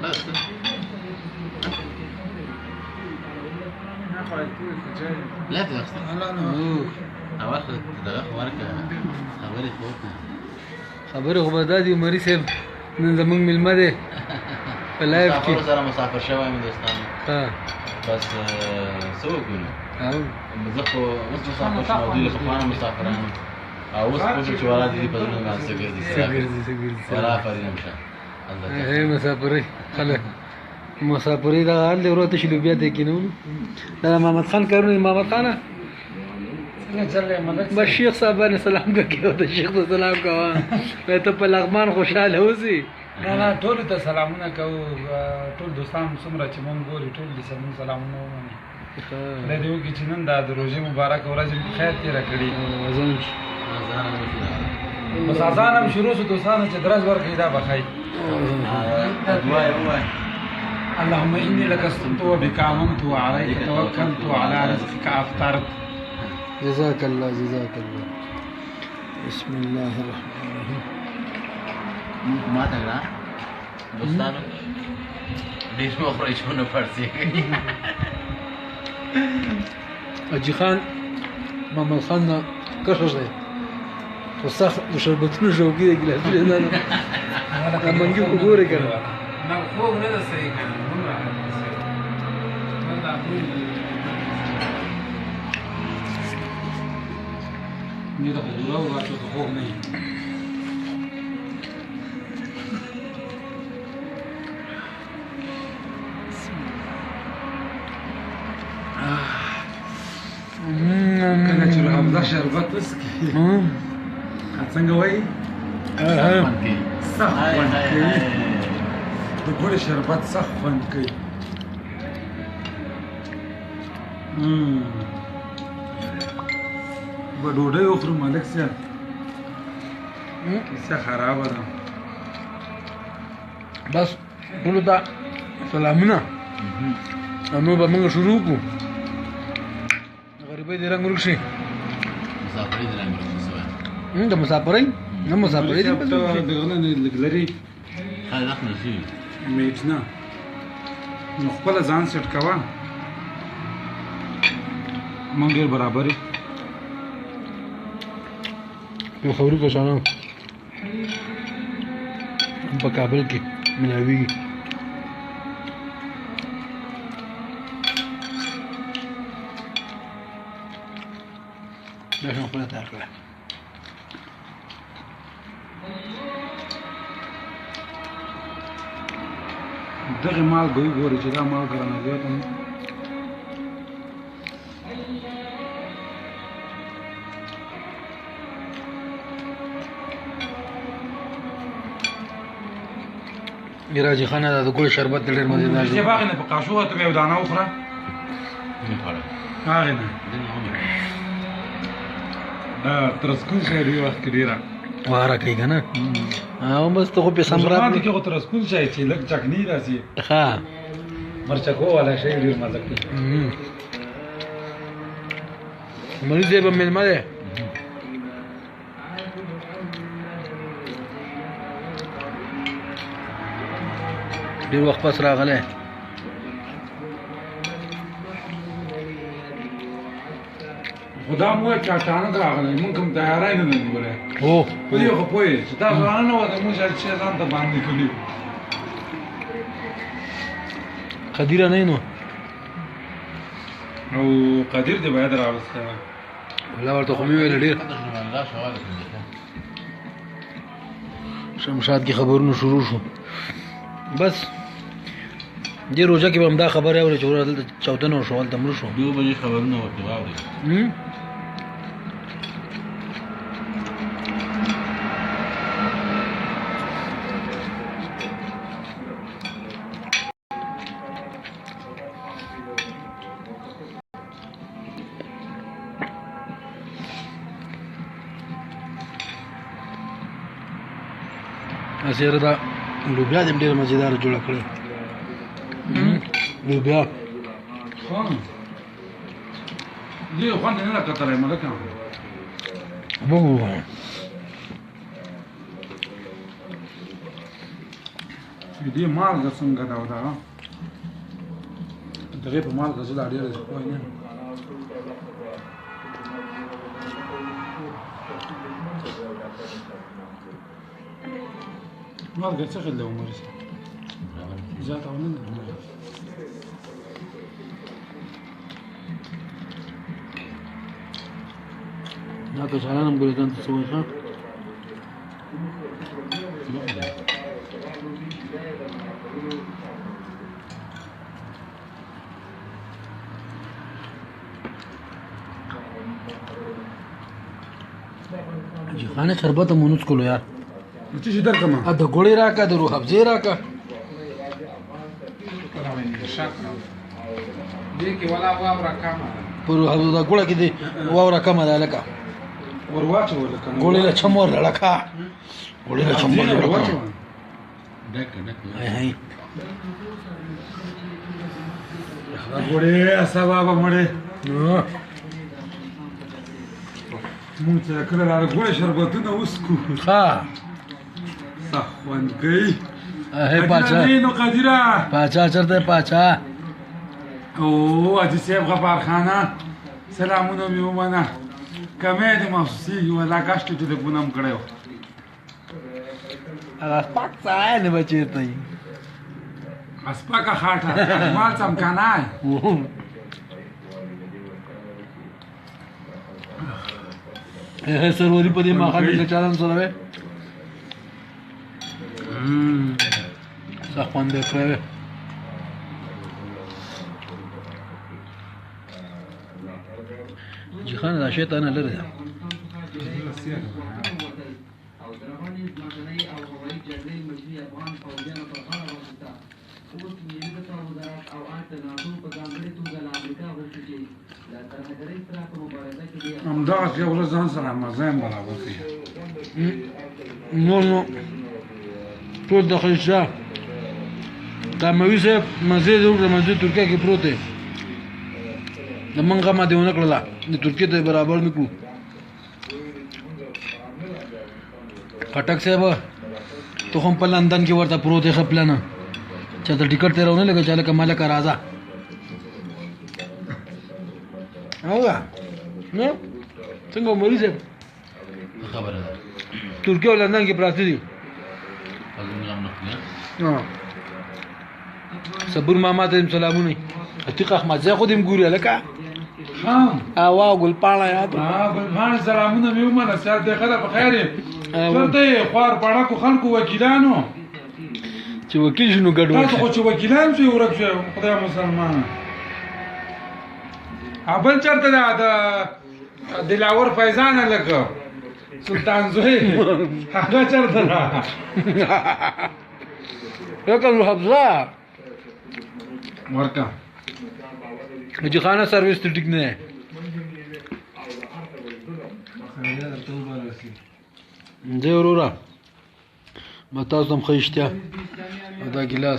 بس لا تخسر اول دغه ورکه خبرې کوته خبره خو به دا دي عمري صاحب نن زمونږ مېلمه دی په لایف کې مسافر سره مسافر شوی یم دوستان ها بس څه وکړو او زه خو اوس مسافر شوم او دوی له پخوانه مسافران او اوس پوه چې ولاد دي په زړه باندې څه ګرځي ولا فرینم شه هي مسافري خلک مسافري دا حال دی ورته شلو بیا دی کینو دا محمد خان کارونه محمد خان بس شیخ صاحب باندې سلام کوي دا شیخ ته سلام کوه ته په لغمان خوشاله اوسې نه ټول ته سلامونه کوو ټول دوستان څومره چې مونږ ګوري ټول دې سمون سلامونه ومني خدای دې وکړي چې نن دا د روژې مبارک ورځ په خیر تېره کړي بس اذان هم شروع شو دوستانو چې درز ورکړي دا به ښایي دعا یې ووایه اللهم إني لك استمت وبك آمنت وعليك توكلت وعلى رزقك أفطرت جزاك الله جزاك الله بسم الله الرحمن الرحيم ما تګړه دوستانو ډېر مخوري شونه فرسي اجي خان محمد خان کښه دی وسخ شربتونه جوګي دی ګلاسونه نه منګي وګوره کنه نه خوب نه ده صحیح کنه موږ راځو نه دا نه دا خوب راځو خوب نه کنه چې حمزه شربت وسکي څنګه وایي سخت خوند کوي د ګوړې شربت سخت خوند کوي به ډوډۍ وخورو ملک صاحب کیسه خرابه ده بس ټولو ته سلامونه نو به موږ شروع کړو غریبۍ دې رنګ ورک شي مسافرې دې رنګ ورک شي د مسافرۍ نه مسافرۍ دې دغه نه لږ لري خلک نه شي میټ نه نو خپل ځان سیټ کوه مونږ ډېر برابر یو خبرې کشانه په کابل کې ملاویږي دا څنګه خپله تیار کړه دغه مال به وګوري چې دا مال ګرانه زیات نه میراجي خان دا د ګل شربت ډېر مزیدار چې باغ نه په قاشو ته یو دانه وخوره نه خړه هغه نه دنه هم دا ترسکون شي دی وخت کې ډیره واره کوي کنه او بس ته خو په سمرات زمانه کې خو ترسکون شي چې لږ چکنی راځي ها مرچکو والا شي ډیر مزه کوي مریض دې په ملما ده ډیر وخت پس راغله خدا مو چاټانه راغلی مونږ کوم تیارای نه نیولې او په دې خو پوهې چې دا ځوانان نه وته مونږ چې ځان ته باندې کړی قدیره نه نو او قدیر دې باید راوسته ولا ورته خو مې ویل ډیر الله شواله کوي شمشاد کی خبرونه شروع شو بس دې روزه کې به هم دا خبره اوري چې ورته 14 نو شوال تمر شو 2 بجې خبرونه ورته واوري اسیر دا لوبیا دې ډېر مزیدار جوړ کړی لوبیا خان دې خان نه لا کتره ملکه وو دې مالګه څنګه دا ودا دغه په مالګه زړه ډېر پوه نه مالګه څه خل له عمر سره زیاته ونه ده دا که شالانم ګورې ځان ته څه وایي ښه جیخانه شربت مونږ کولو یار څه شي درکمه ا د ګوړې راکا د روح افزې راکا دې کې ولا واورا کامه پر روح افزې دا ګوړه کې دی واورا کمه ده لکه ورواچو ولکه ګوړې له چمور لړکا ګوړې له چمور لړکا ډک هاي هاي ګوړې اسباب مړې مونږ ته کله را ګوړې شربتونه وسکو ها صحوان کوي هي پاچا نو قدیره پاچا چرته پاچا او اجي سیب غفار خانه سلامونه مې ومنه کمې دې محسوسي ولا کاشته چې د ګونم کړو هغه پاک ځای نه بچیته اسپاکه خاطه مال سم کنای هه سروري په دې ماخه کې چالان سره وې صحوان دې کړې جیخان دا شیطان لري همدغه یو ورځ ځان سره مزایم برابر کړي نو ټول د خیشا دا موي صاحب مسجد د مسجد ترکیه کې پروت دی د منګه ما دیونه کړلا د ترکیه ته برابر نکړو خټک صاحب ته هم په لندن کې ورته پروت دی خپلنه چې ته ټیکټ تیرونه لګا چاله کماله کا راځه اوه نو څنګه مریض خبره ده ترکیه لندن کې پراته دي صبر ماما ته سلامونه عتیق احمد زه خودم ګوري لکه ها اوا ګل پاڼه یاد ګل پاڼه سلامونه مې ومنه سات دې خله په خیر چرته خوار پاړه کو خلکو وکیلانو چې وکیل شنو ګډ تاسو خو چې وکیلان شئ ورک شئ خدای مسلمان ابل چرته دا دلاور فیضان لکه سلطان زوی هغه چرته دا لکه نو حفظه ورکا چې خانه سرویس ته ټیک نه دی ورورا ما تاسو هم خیشتیا دا ګلاس